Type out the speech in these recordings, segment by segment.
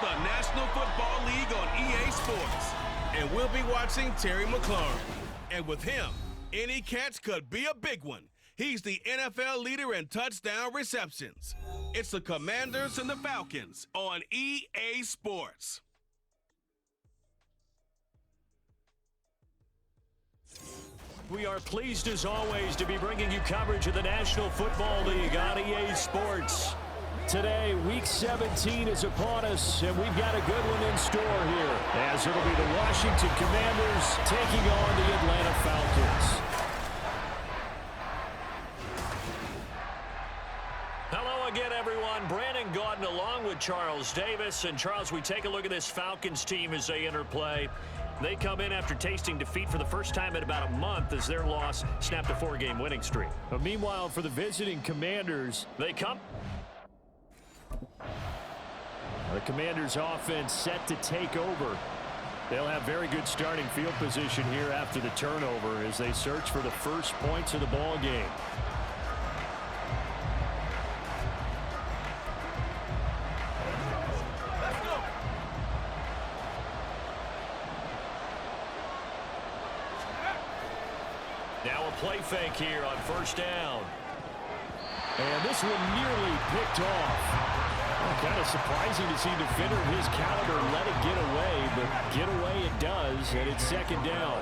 the National Football League on EA Sports. And we'll be watching Terry McLaurin. And with him, any catch could be a big one. He's the NFL leader in touchdown receptions. It's the Commanders and the Falcons on EA Sports. We are pleased as always to be bringing you coverage of the National Football League on EA Sports. Today, Week 17 is upon us, and we've got a good one in store here, as it'll be the Washington Commanders taking on the Atlanta Falcons. Hello again, everyone. Brandon Gaudin along with Charles Davis. And Charles, we take a look at this Falcons team as they enter play. They come in after tasting defeat for the first time in about a month as their loss snapped a 4-game winning streak. But meanwhile, for the visiting Commanders, they come. The Commanders' offense set to take over. They'll have very good starting field position here after the turnover as they search for the first points of the ball game. Now a play fake here on first down. And this one nearly picked off. Kind of surprising to see a defender of his caliber let it get away, but get away it does, and it's second down.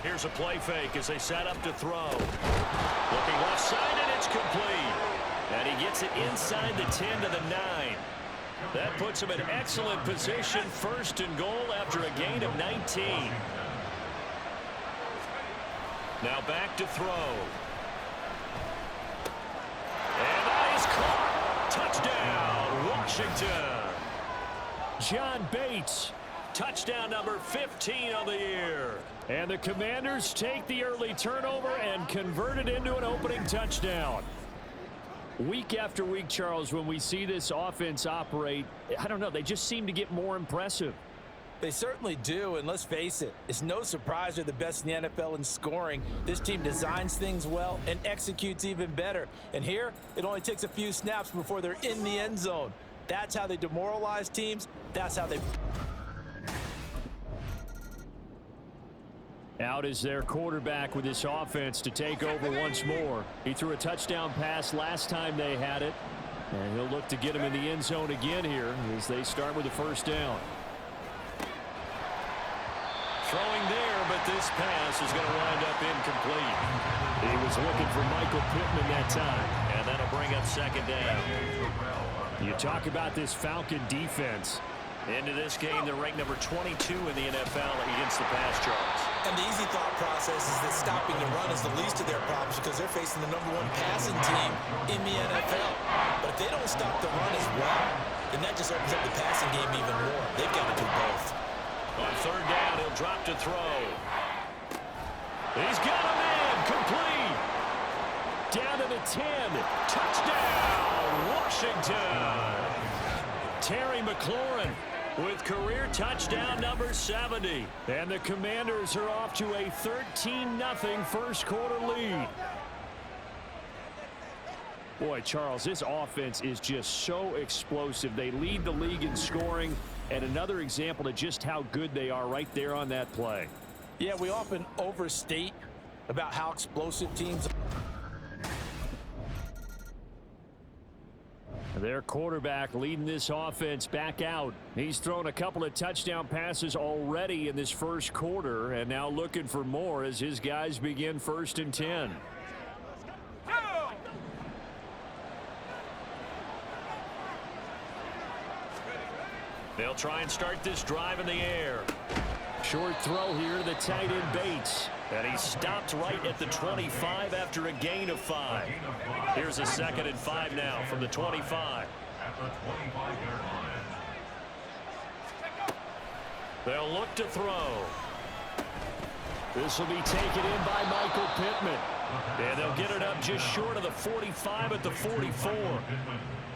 Here's a play fake as they set up to throw. Looking left side, and it's complete. And he gets it inside the 10 to the 9. That puts him in excellent position, first and goal after a gain of 19. Now back to throw. And that is caught. Touchdown, Washington. John Bates, touchdown number 15 of the year. And the Commanders take the early turnover and convert it into an opening touchdown. Week after week, Charles, when we see this offense operate, I don't know, they just seem to get more impressive. They certainly do, and let's face it, it's no surprise they're the best in the NFL in scoring. This team designs things well and executes even better. And here, it only takes a few snaps before they're in the end zone. That's how they demoralize teams. That's how they... Out is their quarterback with this offense to take over once more. He threw a touchdown pass last time they had it, and he'll look to get him in the end zone again here as they start with the first down. Throwing there, but this pass is going to wind up incomplete. He was looking for Michael Pittman that time, and that'll bring up second down. You talk about this Falcon defense. Into this game, they're ranked number 22 in the NFL against the pass, Charles. And the easy thought process is that stopping the run is the least of their problems because they're facing the #1 passing team in the NFL. But if they don't stop the run as well, then that just opens up the passing game even more. They've got to do both. On third down, he'll drop to throw. He's got a man, complete. Down to the 10. Touchdown, Washington. Terry McLaurin with career touchdown number 70. And the Commanders are off to a 13-0 first quarter lead. Boy, Charles, this offense is just so explosive. They lead the league in scoring, and another example of just how good they are right there on that play. Yeah, we often overstate about how explosive teams are. Their quarterback leading this offense back out. He's thrown a couple of touchdown passes already in this first quarter, and now looking for more as his guys begin first and 10. They'll try and start this drive in the air. Short throw here to the tight end Bates. And he stopped right at the 25 after a gain of 5. Here's a 2nd and 5 now from the 25. They'll look to throw. This will be taken in by Michael Pittman. And they'll get it up just short of the 45 at the 44.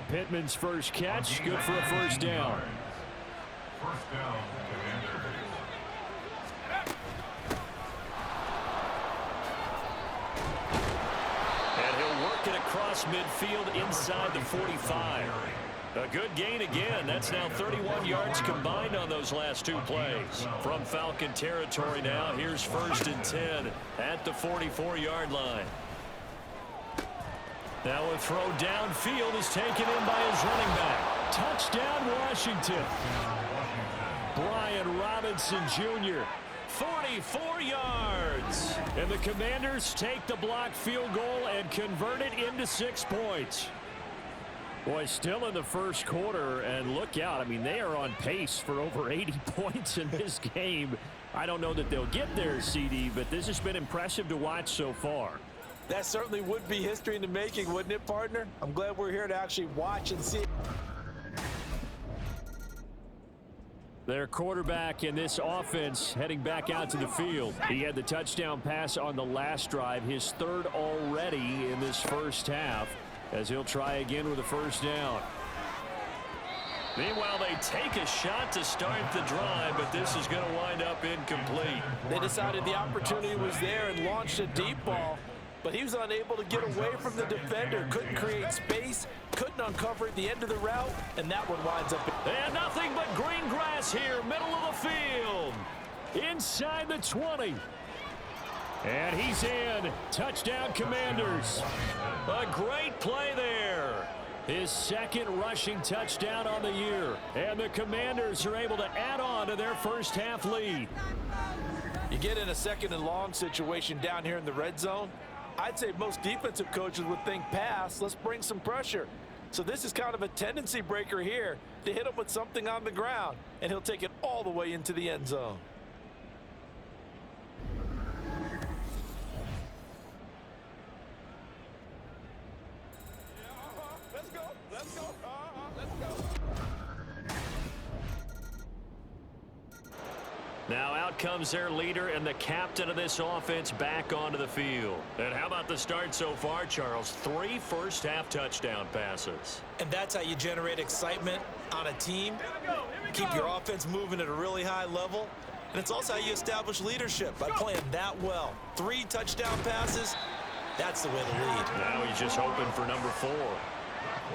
Pittman's first catch, good for a first down. First down, and he'll work work it across midfield inside the 45. A good gain again. That's now 31 yards combined on those last two plays. From Falcon territory now, here's 1st and 10 at the 44-yard line. Now a throw downfield is taken in by his running back. Touchdown, Washington. Brian Robinson Jr., 44 yards. And the Commanders take the blocked field goal and convert it into 6 points. Boy, still in the first quarter, and look out. I mean, they are on pace for over 80 points in this game. I don't know that they'll get there, CD, but this has been impressive to watch so far. That certainly would be history in the making, wouldn't it, partner? I'm glad we're here to actually watch and see. Their quarterback in this offense heading back out to the field. He had the touchdown pass on the last drive, his 3rd already in this first half, as he'll try again with a 1st down. Meanwhile, they take a shot to start the drive, but this is going to wind up incomplete. They decided the opportunity was there and launched a deep ball, but he was unable to get away from the defender, couldn't create space, couldn't uncover at the end of the route, and that one winds up. And nothing but green grass here, middle of the field, inside the 20. And he's in. Touchdown, Commanders. A great play there. His 2nd rushing touchdown on the year. And the Commanders are able to add on to their first half lead. You get in a 2nd and long situation down here in the red zone. I'd say most defensive coaches would think pass. Let's bring some pressure. So this is kind of a tendency breaker here to hit him with something on the ground. And he'll take it all the way into the end zone. Now out comes their leader and the captain of this offense back onto the field. And how about the start so far, Charles? 3 first-half touchdown passes. And that's how you generate excitement on a team. Keep your offense moving at a really high level. And it's also how you establish leadership by playing that well. 3 touchdown passes, that's the way to lead. Now he's just hoping for number 4.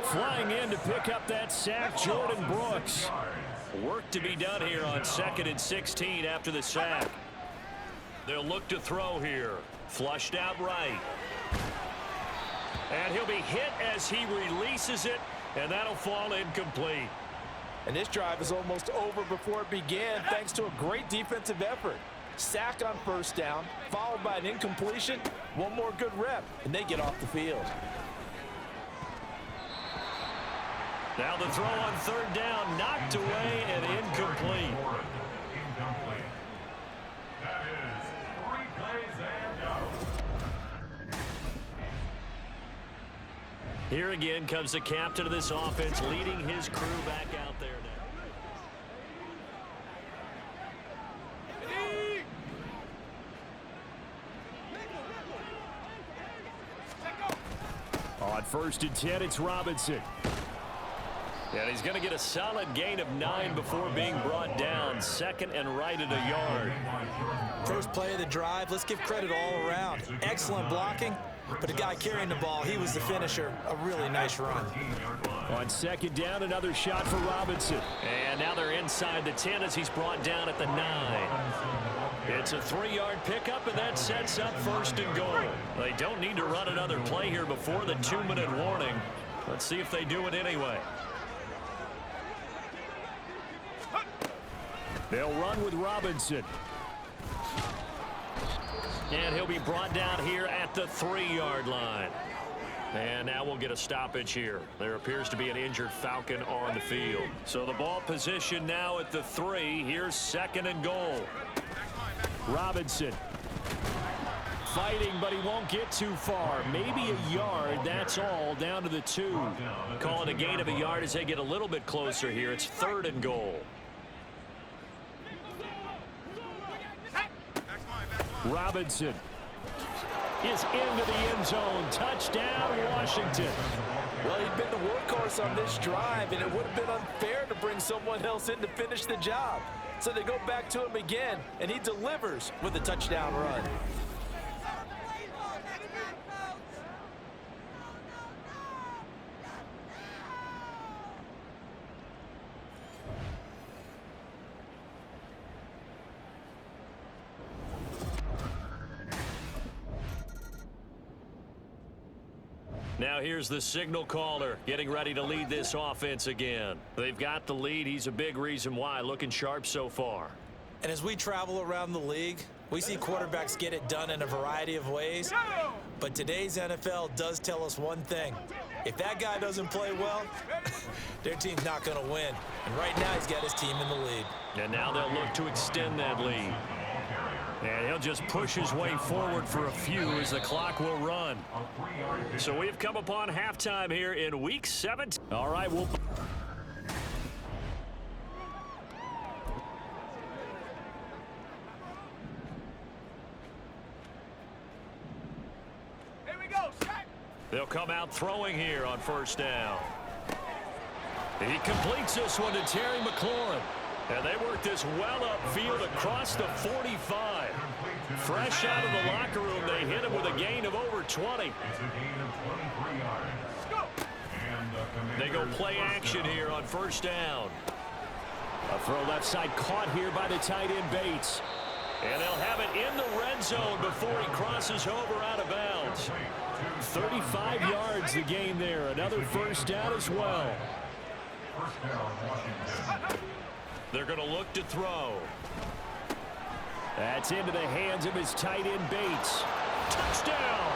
Flying in to pick up that sack, Jordan Brooks. Work to be done here on 2nd and 16 after the sack. They'll look to throw here. Flushed out right. And he'll be hit as he releases it, and that'll fall incomplete. And this drive is almost over before it began thanks to a great defensive effort. Sack on 1st down, followed by an incompletion. One more good rep, and they get off the field. Now the throw on 3rd down, knocked away and incomplete. Here again comes the captain of this offense, leading his crew back out there now. On 1st and 10, it's Robinson. And he's going to get a solid gain of 9 before being brought down. 2nd and right at a yard. First play of the drive, let's give credit all around. Excellent blocking, but the guy carrying the ball, he was the finisher. A really nice run. On 2nd down, another shot for Robinson. And now they're inside the 10 as he's brought down at the 9. It's a 3-yard pickup, and that sets up 1st and goal. They don't need to run another play here before the 2-minute warning. Let's see if they do it anyway. They'll run with Robinson. And he'll be brought down here at the 3-yard line. And now we'll get a stoppage here. There appears to be an injured Falcon on the field. So the ball position now at the 3. Here's 2nd and goal. Robinson fighting, but he won't get too far. Maybe a yard, that's all, down to the 2. Calling a gain of a yard as they get a little bit closer here. It's 3rd and goal. Robinson is into the end zone. Touchdown, Washington. Well, he'd been the workhorse on this drive, and it would have been unfair to bring someone else in to finish the job. So they go back to him again, and he delivers with a touchdown run. Now here's the signal caller getting ready to lead this offense again. They've got the lead. He's a big reason why. Looking sharp so far. And as we travel around the league, we see quarterbacks get it done in a variety of ways. But today's NFL does tell us one thing. If that guy doesn't play well, their team's not going to win. And right now he's got his team in the lead. And now they'll look to extend that lead. And he'll just push his way forward for a few as the clock will run. So we've come upon halftime here in Week 17. All right, we'll... They'll come out throwing here on first down. He completes this one to Terry McLaurin. And they work this well upfield across the 45. Fresh out of the locker room, they hit him with a gain of over 20. They go play action here on first down. A throw left side caught here by the tight end Bates. And they'll have it in the red zone before he crosses over out of bounds. 35 yards the gain there. Another first down as well. They're going to look to throw. That's into the hands of his tight end Bates. Touchdown!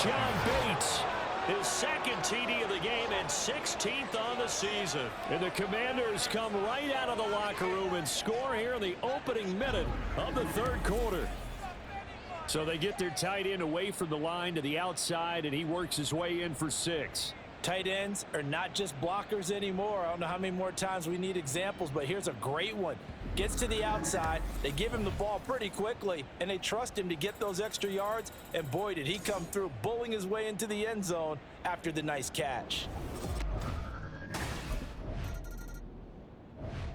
John Bates, his second TD of the game and 16th on the season. And the Commanders come right out of the locker room and score here in the opening minute of the third quarter. So they get their tight end away from the line to the outside, and he works his way in for 6. Tight ends are not just blockers anymore. I don't know how many more times we need examples, but here's a great one. Gets to the outside, they give him the ball pretty quickly, and they trust him to get those extra yards, and boy, did he come through, bulling his way into the end zone after the nice catch.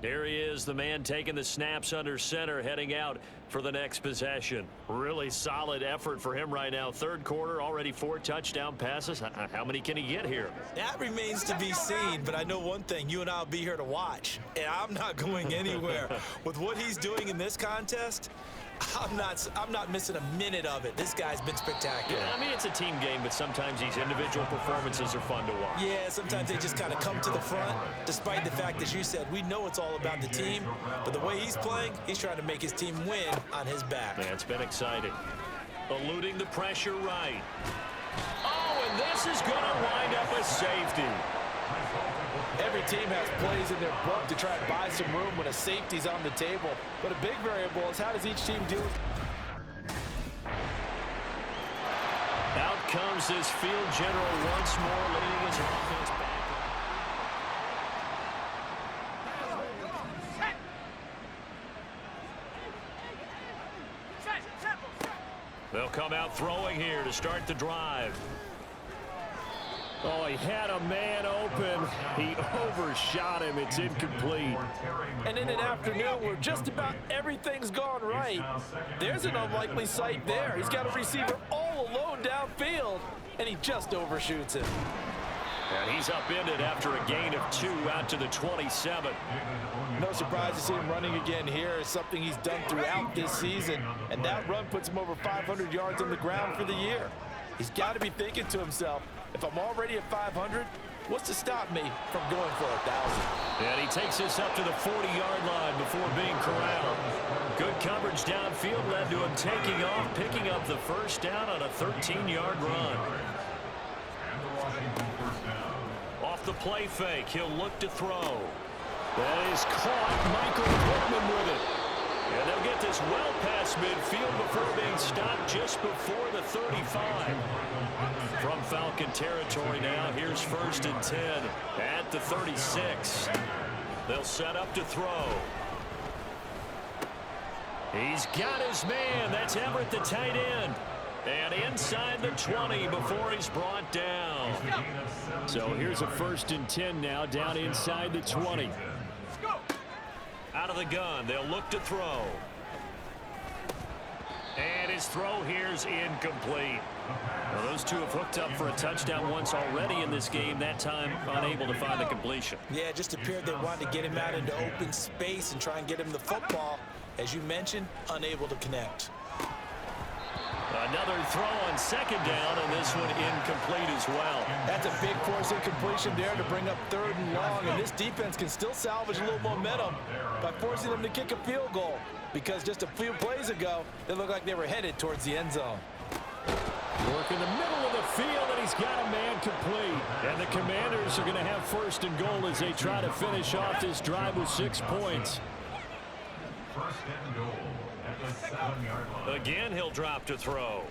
Here he is, the man taking the snaps under center, heading out for the next possession. Really solid effort for him right now. Third quarter, already 4 touchdown passes. How many can he get here? That remains to be seen, but I know one thing. You and I will be here to watch, and I'm not going anywhere. With what he's doing in this contest, I'm not missing a minute of it. This guy's been spectacular. Yeah, I mean, it's a team game, but sometimes these individual performances are fun to watch. Yeah, sometimes they just kind of come to the front, despite the fact that you said we know it's all about the team, but the way he's playing, he's trying to make his team win on his back. Yeah, it's been exciting. Eluding the pressure right. Oh, and this is going to wind up a safety. Every team has plays in their book to try and buy some room when a safety's on the table. But a big variable is how does each team do it? Out comes this field general once more, leading his offense back. They'll come out throwing here to start the drive. Oh, he had a man open. He overshot him. It's incomplete. And in an afternoon where just about everything's gone right, there's an unlikely sight there. He's got a receiver all alone downfield, and he just overshoots him. And he's upended after a gain of 2 out to the 27. No surprise to see him running again here. It's something he's done throughout this season, and that run puts him over 500 yards on the ground for the year. He's got to be thinking to himself, if I'm already at 500, what's to stop me from going for 1,000? And he takes this up to the 40-yard line before being corralled. Good coverage downfield led to him taking off, picking up the first down on a 13-yard run. Off the play fake, he'll look to throw. That is caught. Michael Pittman with it. And they'll get this well past midfield before being stopped just before the 35. From Falcon territory now, here's 1st and 10 at the 36. They'll set up to throw. He's got his man. That's Everett, the tight end. And inside the 20 before he's brought down. So here's a 1st and 10 now, down inside the 20. Out of the gun, they'll look to throw. And his throw here's incomplete. Well, those two have hooked up for a touchdown once already in this game, that time unable to find the completion. Yeah, it just appeared they wanted to get him out into open space and try and get him the football. As you mentioned, unable to connect. Another throw on second down, and this one incomplete as well. That's a big force incompletion there to bring up 3rd and long, and this defense can still salvage a little momentum by forcing them to kick a field goal, because just a few plays ago, they looked like they were headed towards the end zone. Work in the middle of the field, and he's got a man complete. And the Commanders are going to have 1st and goal as they try to finish off this drive with 6 points. 1st and goal at the 7-yard line. Again, he'll drop to throw.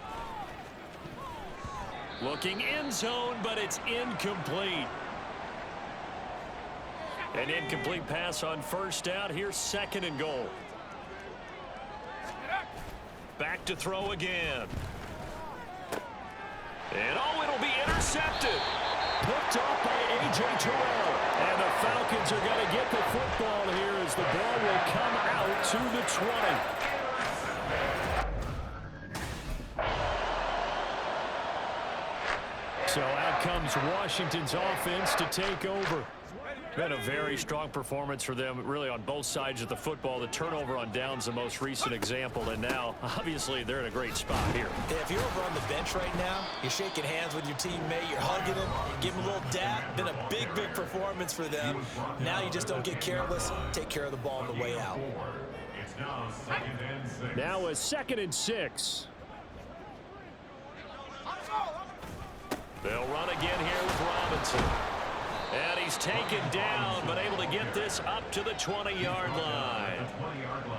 Looking end zone, but it's incomplete. An incomplete pass on 1st down. Here's 2nd and goal. Back to throw again. And it'll be intercepted. Picked off by A.J. Terrell. And the Falcons are going to get the football here as the ball will come out to the 20. So out comes Washington's offense to take over. Been a very strong performance for them, really, on both sides of the football. The turnover on downs, the most recent example, and now, obviously, they're in a great spot here. Yeah, if you're over on the bench right now, you're shaking hands with your teammate, you're hugging him, give him a little dap. Been a big, big performance for them. Now you just don't get careless. Take care of the ball on the way out. It's now 2nd and 6. Now a 2nd and 6. They'll run again here with Robinson. And he's taken down, but able to get this up to the 20-yard line.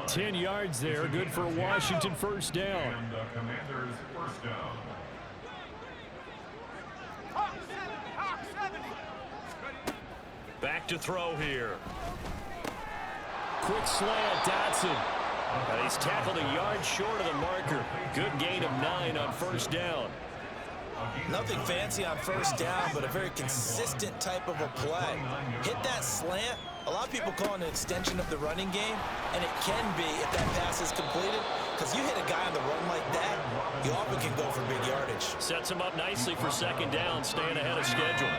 10 yards there, good for Washington 1st down. And the Commanders' 1st down. Back to throw here. Quick slant, Dotson. And he's tackled a yard short of the marker. Good gain of 9 on 1st down. Nothing fancy on 1st down, but a very consistent type of a play. Hit that slant. A lot of people call it an extension of the running game, and it can be if that pass is completed, because you hit a guy on the run like that, you often can go for big yardage. Sets him up nicely for 2nd down, staying ahead of schedule.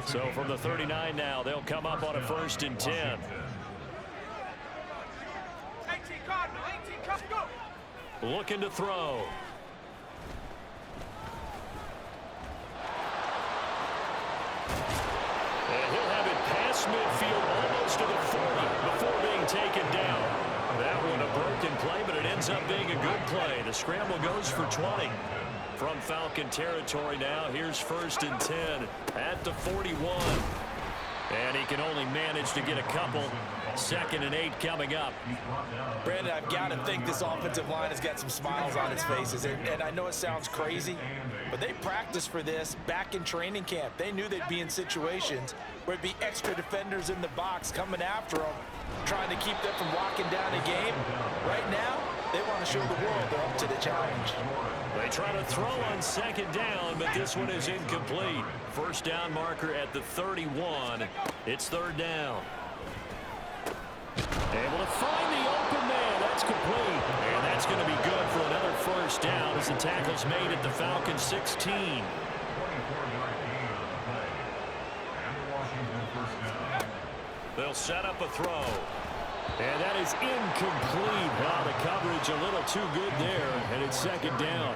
So from the 39 now, they'll come up on a 1st and 10. Looking to throw. And he'll have it past midfield, almost to the 40 before being taken down. That one a broken play, but it ends up being a good play. The scramble goes for 20. From Falcon territory now, here's 1st and 10 at the 41. And he can only manage to get a couple. 2nd and 8 coming up. Brandon, I've got to think this offensive line has got some smiles on its faces. And I know it sounds crazy, but they practiced for this back in training camp. They knew they'd be in situations where it'd be extra defenders in the box coming after them, trying to keep them from locking down a game. Right now, they want to show the world they're up to the challenge. They try to throw on 2nd down, but this one is incomplete. 1st down marker at the 31. It's 3rd down. Able to find the open man. That's complete. And that's going to be good for another 1st down as the tackle's made at the Falcons 16. 24-yard gain on the play. And the Washington 1st down. They'll set up a throw. And that is incomplete. Wow, the coverage a little too good there, and it's 2nd down.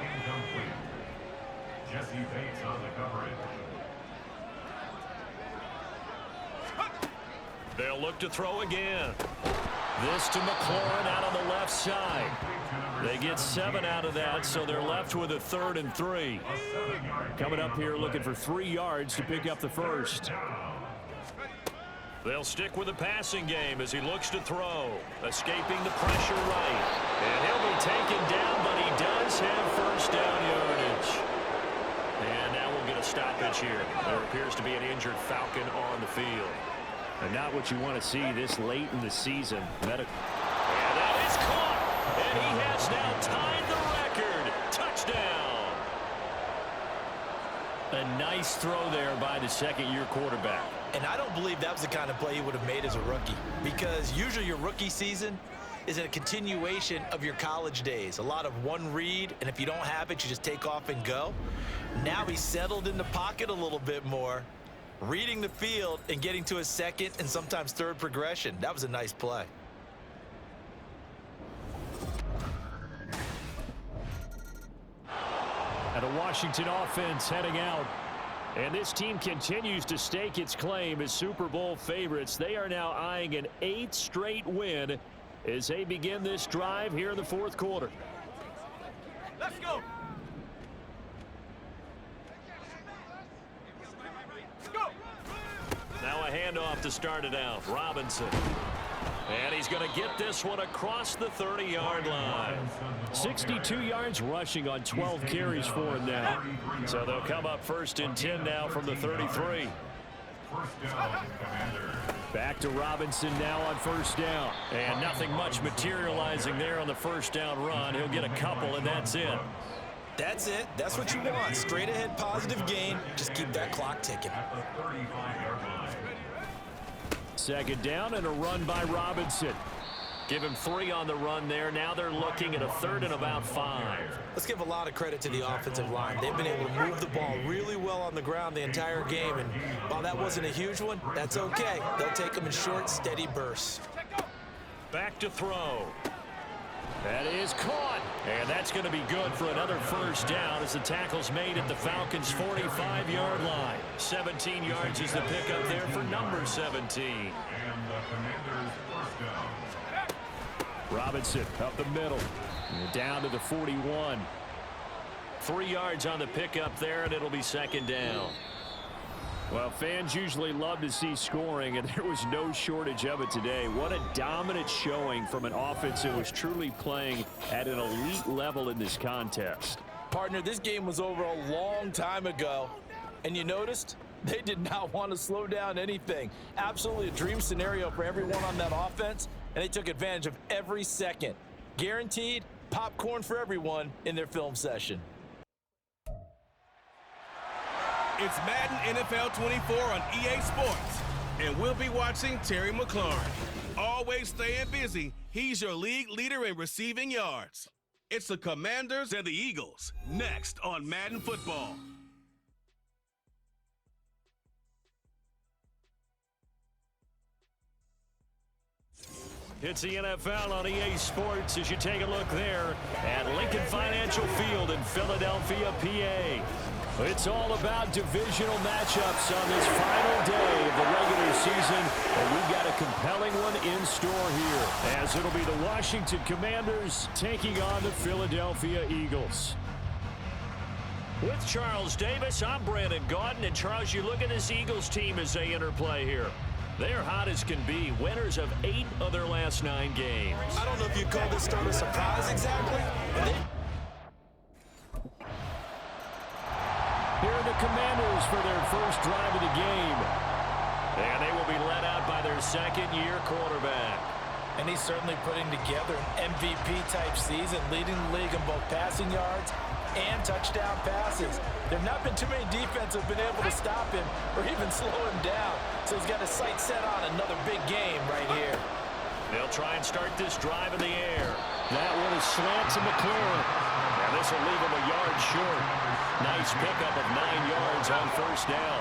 Incomplete. Jesse Bates on the coverage. They'll look to throw again. This to McLaurin out on the left side. They get 7 out of that, so they're left with a 3rd and 3. Coming up here looking for 3 yards to pick up the 1st. They'll stick with the passing game as he looks to throw. Escaping the pressure right. And he'll be taken down, but he does have 1st down yardage. And now we'll get a stoppage here. There appears to be an injured Falcon on the field. And not what you want to see this late in the season. And that is caught. And he has now tied the record. Touchdown. A nice throw there by the 2nd-year quarterback. And I don't believe that was the kind of play he would have made as a rookie, because usually your rookie season is a continuation of your college days. A lot of one read, and if you don't have it, you just take off and go. Now he's settled in the pocket a little bit more, reading the field and getting to his 2nd and sometimes 3rd progression. That was a nice play. And a Washington offense heading out. And this team continues to stake its claim as Super Bowl favorites. They are now eyeing an 8th straight win as they begin this drive here in the fourth quarter. Let's go. Now a handoff to start it out. Robinson. And he's going to get this one across the 30-yard line. 62 yards rushing on 12 carries for him now. So they'll come up 1st and 10 now from the 33. Back to Robinson now on 1st down. And nothing much materializing there on the 1st down run. He'll get a couple, and that's it. That's it. That's what you want. Straight ahead positive gain. Just keep that clock ticking. 2nd down and a run by Robinson. Give him 3 on the run there. Now they're looking at a 3rd and about 5. Let's give a lot of credit to the offensive line. They've been able to move the ball really well on the ground the entire game. And while that wasn't a huge one, that's okay. They'll take them in short, steady bursts. Back to throw. That is caught. And that's going to be good for another 1st down as the tackle's made at the Falcons' 45-yard line. 17 yards is the pickup there for number 17. Robinson up the middle. Down to the 41. 3 yards on the pickup there, and it'll be 2nd down. Well, fans usually love to see scoring, and there was no shortage of it today. What a dominant showing from an offense that was truly playing at an elite level in this contest. Partner, this game was over a long time ago, and you noticed they did not want to slow down anything. Absolutely a dream scenario for everyone on that offense, and they took advantage of every second. Guaranteed popcorn for everyone in their film session. It's Madden NFL 24 on EA Sports, and we'll be watching Terry McLaurin. Always staying busy, he's your league leader in receiving yards. It's the Commanders and the Eagles, next on Madden Football. It's the NFL on EA Sports as you take a look there at Lincoln Financial Field in Philadelphia, PA. It's all about divisional matchups on this final day of the regular season, and we've got a compelling one in store here, as it'll be the Washington Commanders taking on the Philadelphia Eagles. With Charles Davis, I'm Brandon Gaudin, and Charles, you look at this Eagles team as they interplay here. They're hot as can be, winners of 8 of their last 9 games. I don't know if you'd call this start a surprise exactly. Here are the Commanders for their first drive of the game. And they will be led out by their second-year quarterback. And he's certainly putting together an MVP-type season, leading the league in both passing yards and touchdown passes. There have not been too many defenses have been able to stop him or even slow him down. So he's got his sights set on another big game right here. They'll try and start this drive in the air. That one is slant to McLaurin. And this will leave him a yard short. Nice pickup of 9 yards on 1st down.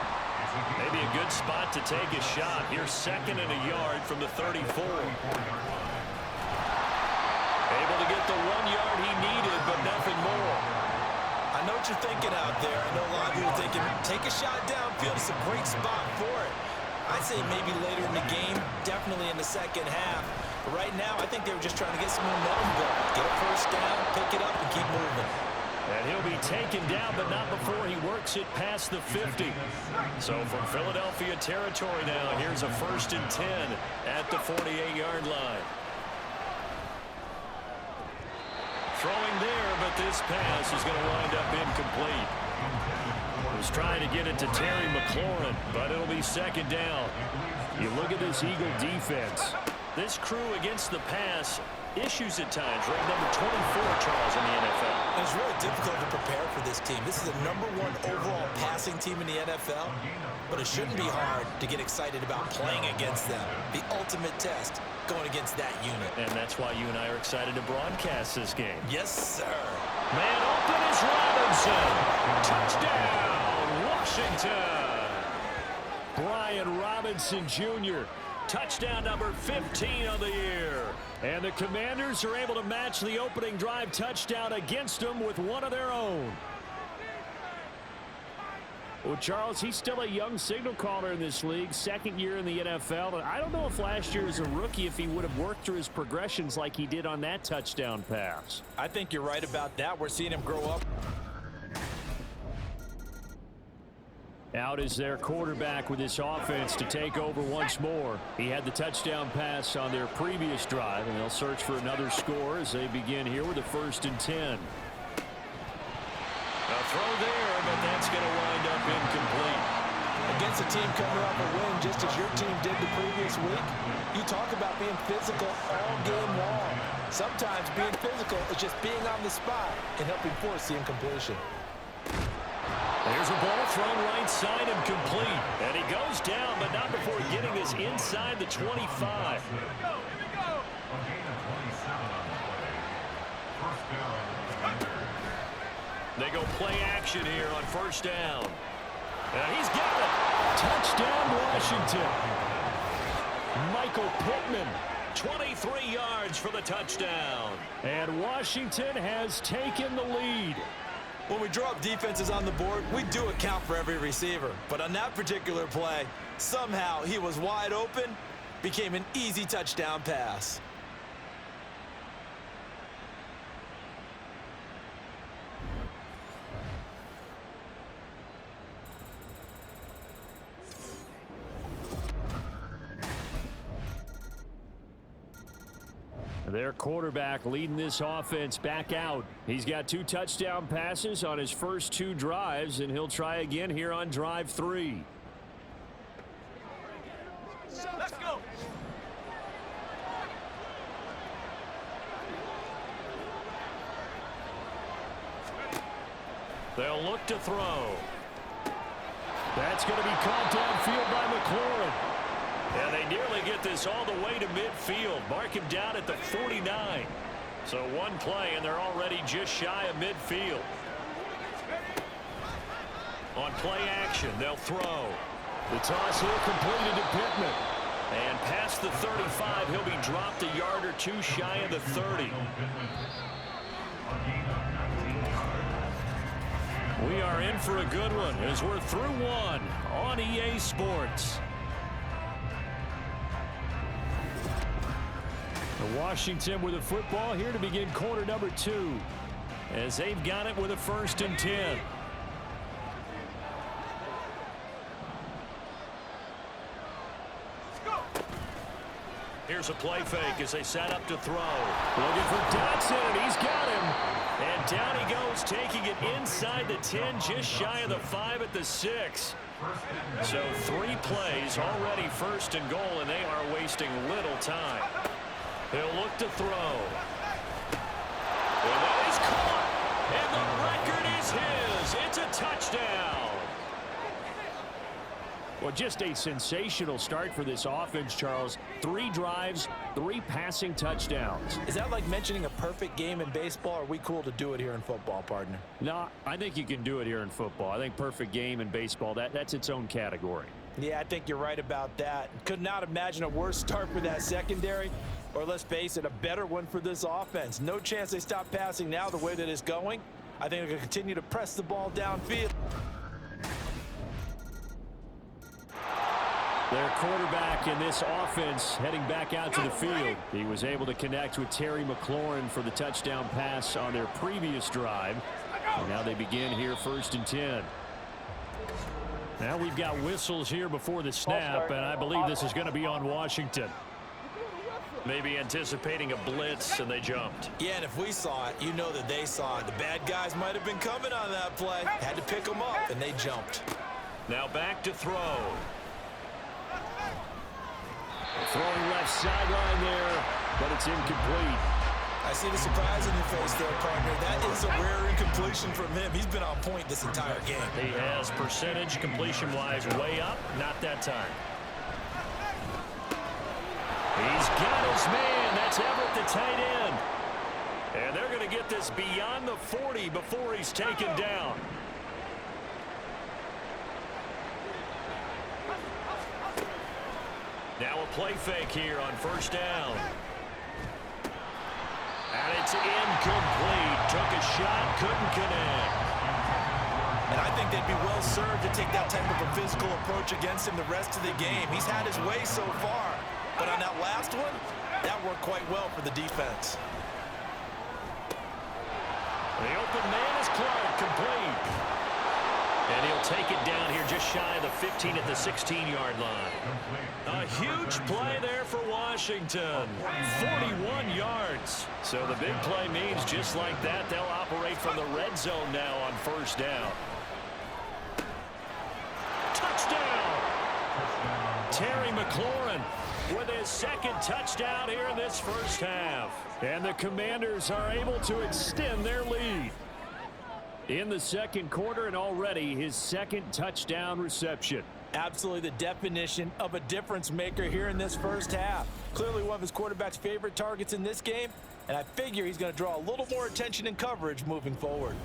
Maybe a good spot to take a shot. Here's 2nd and a yard from the 34. Able to get the 1 yard he needed, but nothing more. I know what you're thinking out there. I know a lot of you are thinking, take a shot downfield. It's a great spot for it. I'd say maybe later in the game, definitely in the second half. But right now, I think they were just trying to get some momentum going. Get a 1st down, pick it up, and keep moving. And he'll be taken down, but not before he works it past the 50. So from Philadelphia territory now, here's a 1st and 10 at the 48-yard line. Throwing there, but this pass is going to wind up incomplete. Was trying to get it to Terry McLaurin, but it'll be 2nd down. You look at this Eagle defense. This crew against the pass, issues at times. Ranked number 24, Charles, in the NFL. And it's really difficult to prepare for this team. This is the #1 overall passing team in the NFL, but it shouldn't be hard to get excited about playing against them. The ultimate test going against that unit. And that's why you and I are excited to broadcast this game. Yes, sir. Man open is Robinson. Touchdown, Washington. Brian Robinson Jr., touchdown number 15 of the year. And the Commanders are able to match the opening drive touchdown against them with one of their own. Well, Charles, he's still a young signal caller in this league, second year in the NFL. And I don't know if last year as a rookie if he would have worked through his progressions like he did on that touchdown pass. I think you're right about that. We're seeing him grow up. Out is their quarterback with this offense to take over once more. He had the touchdown pass on their previous drive, and they'll search for another score as they begin here with a 1st and 10. A throw there, but that's going to wind up incomplete. Against a team coming off a win just as your team did the previous week, you talk about being physical all game long. Sometimes being physical is just being on the spot and helping force the incompletion. There's a ball thrown right side and complete. And he goes down, but not before getting this inside the 25. A gain of 27 on the play. First down. They go play action here on 1st down. And he's got it. Touchdown, Washington. Michael Pittman, 23 yards for the touchdown. And Washington has taken the lead. When we draw up defenses on the board, we do account for every receiver. But on that particular play, somehow he was wide open, became an easy touchdown pass. Their quarterback leading this offense back out. He's got 2 touchdown passes on his first 2 drives, and he'll try again here on drive 3. Let's go. They'll look to throw. That's going to be caught downfield by McLaurin. And they nearly get this all the way to midfield. Mark him down at the 49. So one play, and they're already just shy of midfield. On play action, they'll throw. The toss here completed to Pittman. And past the 35, he'll be dropped a yard or 2 shy of the 30. We are in for a good one as we're through one on EA Sports. Washington with the football here to begin quarter number 2 as they've got it with a 1st and 10. Here's a play fake as they set up to throw. Looking for Dotson, and he's got him. And down he goes, taking it inside the 10, just shy of the 5 at the 6. So 3 plays already 1st and goal, and they are wasting little time. He'll look to throw. And that is caught. And the record is his. It's a touchdown. Well, just a sensational start for this offense, Charles. 3 drives, 3 passing touchdowns. Is that like mentioning a perfect game in baseball? Or are we cool to do it here in football, partner? No, I think you can do it here in football. I think perfect game in baseball, that's its own category. Yeah, I think you're right about that. Could not imagine a worse start for that secondary. Or let's face it, a better one for this offense. No chance they stop passing now the way that it's going. I think they're going to continue to press the ball downfield. Their quarterback in this offense heading back out to the field. He was able to connect with Terry McLaurin for the touchdown pass on their previous drive. And now they begin here 1st and 10. Now we've got whistles here before the snap, and I believe this is going to be on Washington. Maybe anticipating a blitz, and they jumped. Yeah, and if we saw it, you know that they saw it. The bad guys might have been coming on that play. Had to pick them up, and they jumped. Now back to throw. Throwing left sideline there, but it's incomplete. I see the surprise in your face there, partner. That is a rare incompletion from him. He's been on point this entire game. He has percentage completion-wise way up, not that time. He's got his man. That's Everett, the tight end. And they're going to get this beyond the 40 before he's taken down. Now a play fake here on 1st down. And it's incomplete. Took a shot, couldn't connect. And I think they'd be well served to take that type of a physical approach against him the rest of the game. He's had his way so far, but on that last one, that worked quite well for the defense. The open man is Clark, complete. And he'll take it down here just shy of the 15 at the 16-yard line. A huge play there for Washington. 41 yards. So the big play means just like that, they'll operate from the red zone now on first down. Touchdown! Terry McLaurin with his second touchdown here in this first half. And the Commanders are able to extend their lead in the second quarter, and already his second touchdown reception. Absolutely the definition of a difference maker here in this first half. Clearly one of his quarterback's favorite targets in this game, and I figure he's going to draw a little more attention and coverage moving forward.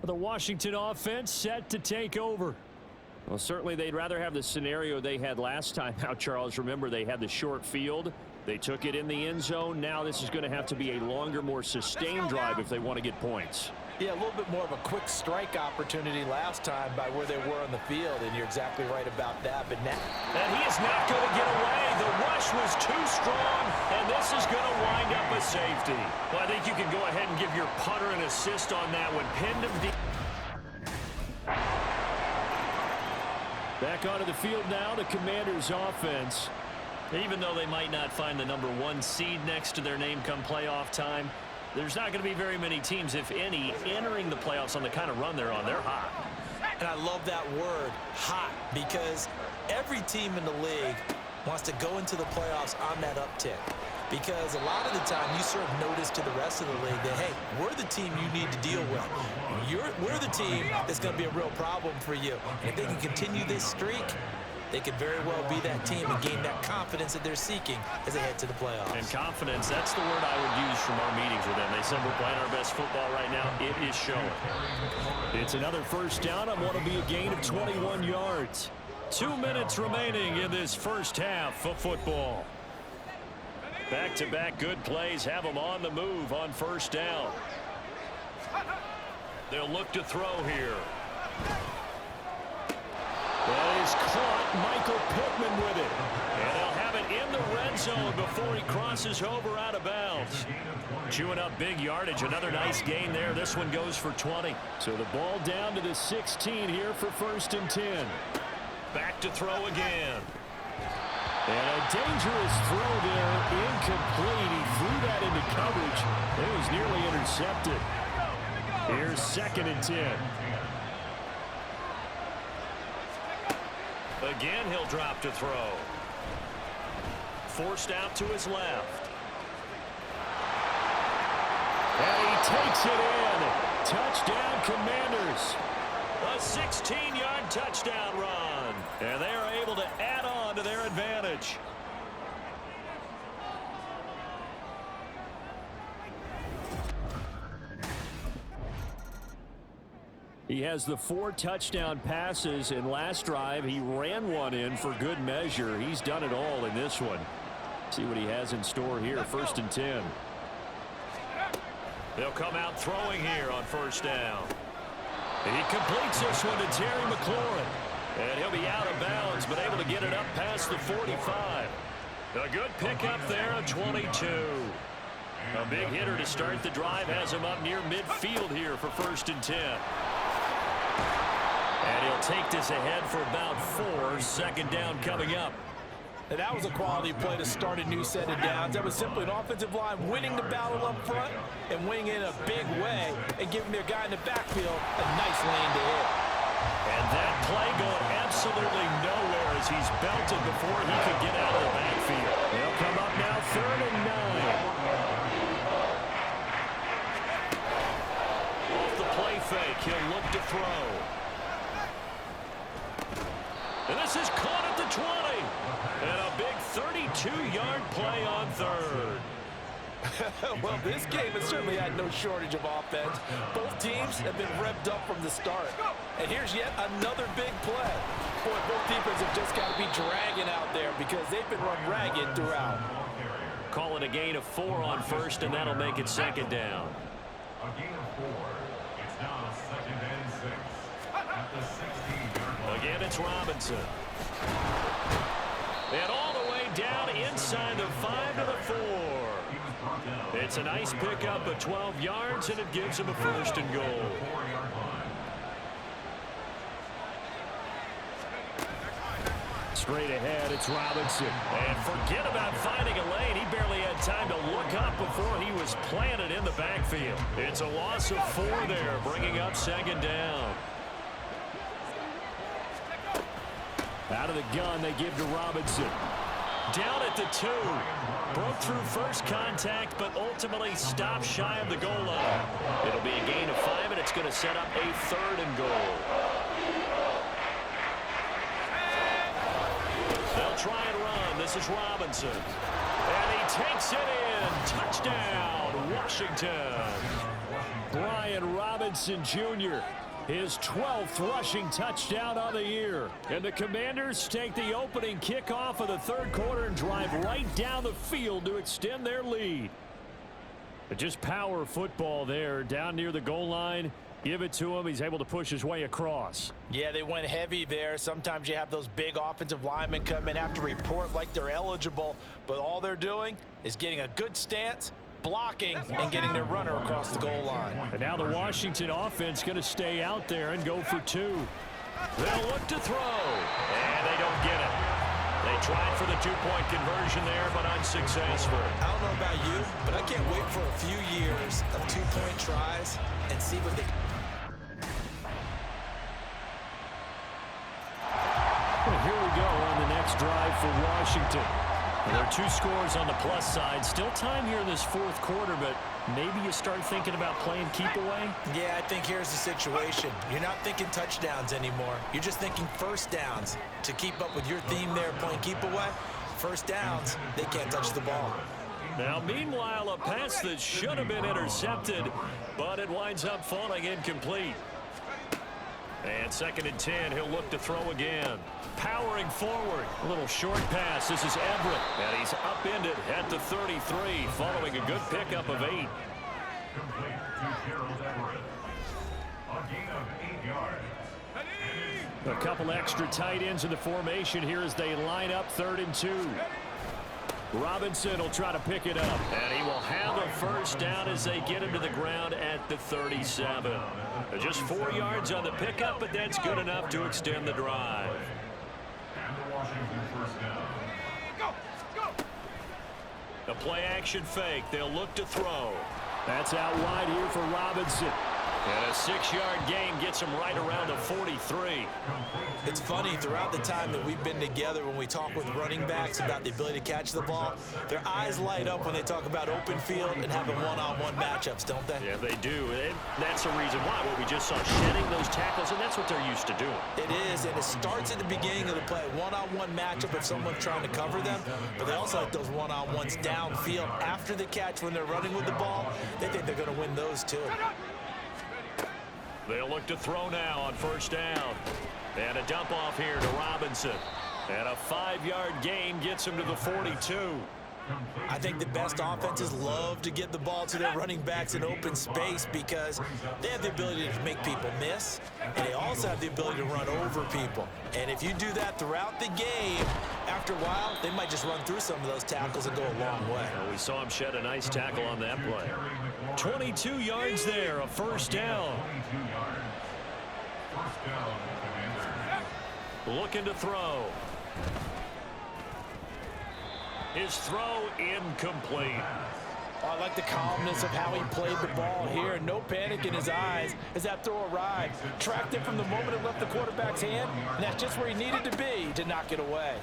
The Washington offense set to take over. Well, certainly they'd rather have the scenario they had last time out, Charles. Remember, they had the short field. They took it in the end zone. Now this is going to have to be a longer, more sustained drive if they want to get points. Yeah, a little bit more of a quick strike opportunity last time by where they were on the field, and you're exactly right about that. But now, and he is not going to get away. The rush was too strong, and this is going to wind up a safety. Well, I think you can go ahead and give your punter an assist on that one. Pinned him deep. Back onto the field now, the Commanders' offense. Even though they might not find the #1 seed next to their name come playoff time, there's not going to be very many teams, if any, entering the playoffs on the kind of run they're on. They're hot. And I love that word, hot, because every team in the league wants to go into the playoffs on that uptick. Because a lot of the time you serve notice to the rest of the league that, hey, we're the team you need to deal with. We're the team that's going to be a real problem for you. And if they can continue this streak, they could very well be that team and gain that confidence that they're seeking as they head to the playoffs. And confidence, that's the word I would use from our meetings with them. They said we're playing our best football right now. It is showing. It's another first down on what will be a gain of 21 yards. 2 minutes remaining in this first half of football. Back-to-back good plays have them on the move on first down. They'll look to throw here. That is caught. Michael Pittman with it. And they'll have it in the red zone before he crosses over out of bounds. Chewing up big yardage. Another nice gain there. This one goes for 20. So the ball down to the 16 here for 1st and 10. Back to throw again. And a dangerous throw there. Incomplete. He threw that into coverage. It was nearly intercepted. Here's 2nd and 10. Again, he'll drop to throw. Forced out to his left. And he takes it in. Touchdown, Commanders. A 16-yard touchdown run. And they are able to add on to their advantage. He has the 4 touchdown passes in last drive. He ran one in for good measure. He's done it all in this one. See what he has in store here. 1st and 10. They'll come out throwing here on first down. And he completes this one to Terry McLaurin. And he'll be out of bounds, but able to get it up past the 45. A good pickup there at 22. A big hitter to start the drive has him up near midfield here for 1st and 10. And he'll take this ahead for about 4. 2nd down coming up. And that was a quality play to start a new set of downs. That was simply an offensive line winning the battle up front and winning it in a big way and giving their guy in the backfield a nice lane to hit. And that play going absolutely nowhere as he's belted before he could get out of the backfield. They'll come up now 3rd and 9. Off the play fake, he'll look to throw. And this is caught at the 20. And a big 32-yard play on 3rd. Well, this game has certainly had no shortage of offense. Both teams have been revved up from the start. And here's yet another big play. Boy, both defenses have just got to be dragging out there because they've been run ragged throughout. Call it a gain of 4 on 1st, and that'll make it 2nd down. A gain of 4. It's And it's Robinson. And all the way down inside the 5 to the 4. It's a nice pickup of 12 yards, and it gives him a 1st and goal. Straight ahead, it's Robinson. And forget about finding a lane. He barely had time to look up before he was planted in the backfield. It's a loss of 4 there, bringing up 2nd down. Out of the gun, they give to Robinson. Down at the 2. Broke through first contact, but ultimately stopped shy of the goal line. It'll be a gain of 5, and it's going to set up a 3rd and goal. They'll try and run. This is Robinson. And he takes it in. Touchdown, Washington. Brian Robinson Jr., his 12th rushing touchdown on the year. And the Commanders take the opening kickoff of the 3rd quarter and drive right down the field to extend their lead. But just power football there down near the goal line. Give it to him. He's able to push his way across. Yeah, they went heavy there. Sometimes you have those big offensive linemen come in, have to report like they're eligible, but all they're doing is getting a good stance, blocking, and getting their runner across the goal line. And now the Washington offense going to stay out there and go for 2. They'll look to throw, and they don't get it. They tried for the 2-point conversion there, but unsuccessful. I don't know about you, but I can't wait for a few years of 2-point tries and see what they... Well, here we go on the next drive for Washington. And there are 2 scores on the plus side. Still time here in this 4th quarter, but maybe you start thinking about playing keep away? Yeah, I think here's the situation. You're not thinking touchdowns anymore. You're just thinking 1st downs. To keep up with your theme there, playing keep away, 1st downs, they can't touch the ball. Now, meanwhile, a pass that should have been intercepted, but it winds up falling incomplete. And 2nd and 10, he'll look to throw again. Powering forward. A little short pass. This is Everett. And he's upended at the 33, following a good pickup of 8. Complete to Gerald Everett. A gain of 8 yards. A couple extra tight ends in the formation here as they line up 3rd and 2. Robinson will try to pick it up, and he will have a 1st down as they get him to the ground at the 37. Just 4 yards on the pickup, but that's good enough to extend the drive. And the Washington 1st down. A play-action fake. They'll look to throw. That's out wide here for Robinson. And a 6-yard gain gets him right around the 43. It's funny, throughout the time that we've been together, when we talk with running backs about the ability to catch the ball, their eyes light up when they talk about open field and having one-on-one matchups, don't they? Yeah, they do. And that's the reason why. What we just saw, shedding those tackles, and that's what they're used to doing. It is, and it starts at the beginning of the play. One-on-one matchup if someone's trying to cover them, but they also like those one-on-ones downfield after the catch when they're running with the ball. They think they're going to win those too. They'll look to throw now on 1st down. And a dump off here to Robinson. And a 5-yard gain gets him to the 42. I think the best offenses love to get the ball to their running backs in open space because they have the ability to make people miss, and they also have the ability to run over people. And if you do that throughout the game, after a while, they might just run through some of those tackles and go a long way. Well, we saw him shed a nice tackle on that play. 22 yards there, a 1st down. 22 yards. 1st down, Commanders. Looking to throw. His throw incomplete. Oh, I like the calmness of how he played the ball here. No panic in his eyes as that throw arrived. Tracked it from the moment it left the quarterback's hand, and that's just where he needed to be to knock it away.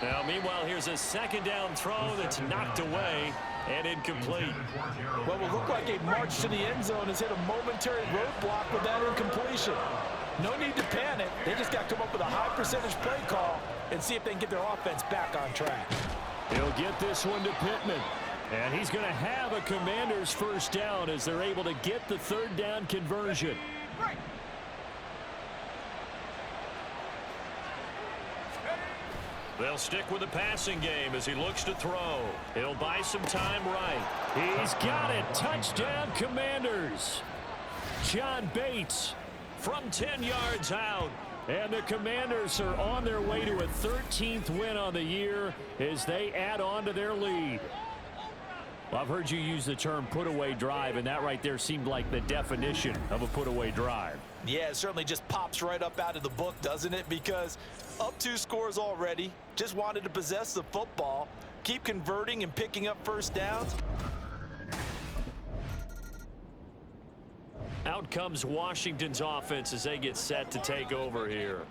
Now, meanwhile, here's a 2nd down throw that's knocked away and incomplete. What will look like a march to the end zone has hit a momentary roadblock with that incompletion. No need to panic. They just got to come up with a high percentage play call and see if they can get their offense back on track. He'll get this one to Pittman. And he's going to have a Commanders 1st down as they're able to get the 3rd down conversion. They'll stick with the passing game as he looks to throw. He'll buy some time right. He's got it. Touchdown, Commanders. John Bates, from 10 yards out. And the Commanders are on their way to a 13th win on the year as they add on to their lead. Well, I've heard you use the term put-away drive, and that right there seemed like the definition of a put-away drive. Yeah, it certainly just pops right up out of the book, doesn't it? Because up 2 scores already, just wanted to possess the football, keep converting and picking up first downs. Out comes Washington's offense as they get set to take over here.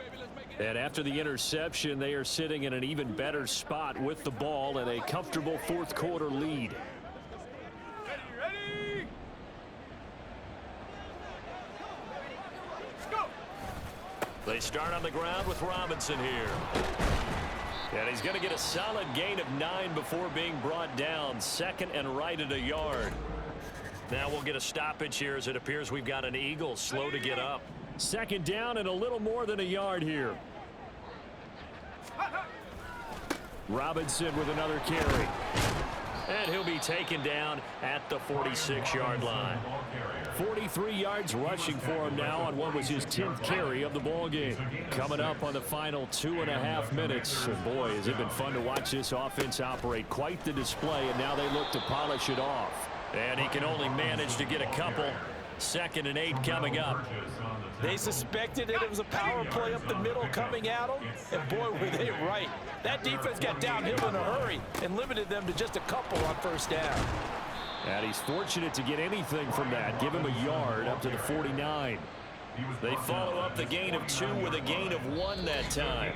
And after the interception, they are sitting in an even better spot with the ball and a comfortable fourth quarter lead. Ready? Let's go. They start on the ground with Robinson here. And he's going to get a solid gain of 9 before being brought down. Second and right at a yard. Now we'll get a stoppage here as it appears we've got an Eagle slow to get up. Second down and a little more than a yard here. Robinson with another carry. And he'll be taken down at the 46-yard line. 43 yards rushing for him now on what was his 10th carry of the ball game. Coming up on the final 2.5 minutes. And boy, has it been fun to watch this offense operate. Quite the display, and now they look to polish it off. And he can only manage to get a couple. 2nd and 8 coming up. They suspected that it was a power play up the middle coming at them, and boy, were they right. That defense got downhill in a hurry and limited them to just a couple on first down. And he's fortunate to get anything from that. Give him a yard up to the 49. They follow up the gain of 2 with a gain of 1 that time.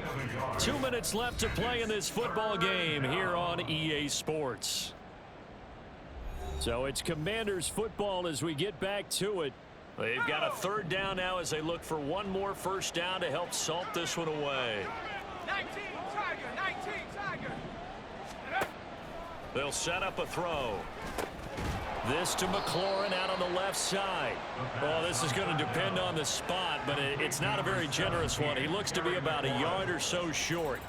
2 minutes left to play in this football game here on EA Sports. So it's Commanders football as we get back to it. They've got a 3rd down now as they look for one more first down to help salt this one away. 19 Tiger. They'll set up a throw. This to McLaurin out on the left side. Well, this is going to depend on the spot, but it's not a very generous one. He looks to be about a yard or so short.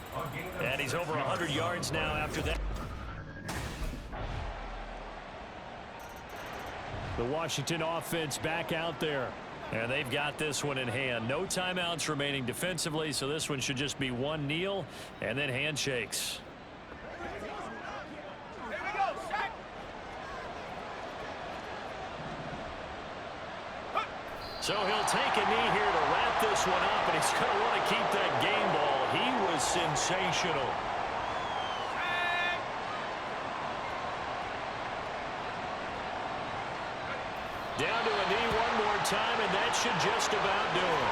And he's over 100 yards now after that. The Washington offense back out there. And they've got this one in hand. No timeouts remaining defensively, so this one should just be one kneel and then handshakes. Here we go, sack. So he'll take a knee here to wrap this one up, and he's going to want to keep that game ball. He was sensational. Down to a knee one more time, and that should just about do it.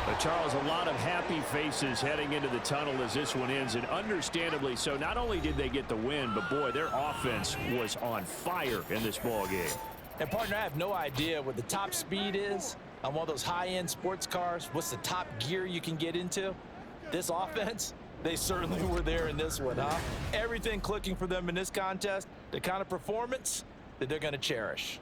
But Charles, a lot of happy faces heading into the tunnel as this one ends, and understandably so. Not only did they get the win, but boy, their offense was on fire in this ball game. And partner, I have no idea what the top speed is on one of those high-end sports cars. What's the top gear you can get into? This offense, they certainly were there in this one, huh? Everything clicking for them in this contest, the kind of performance that they're going to cherish.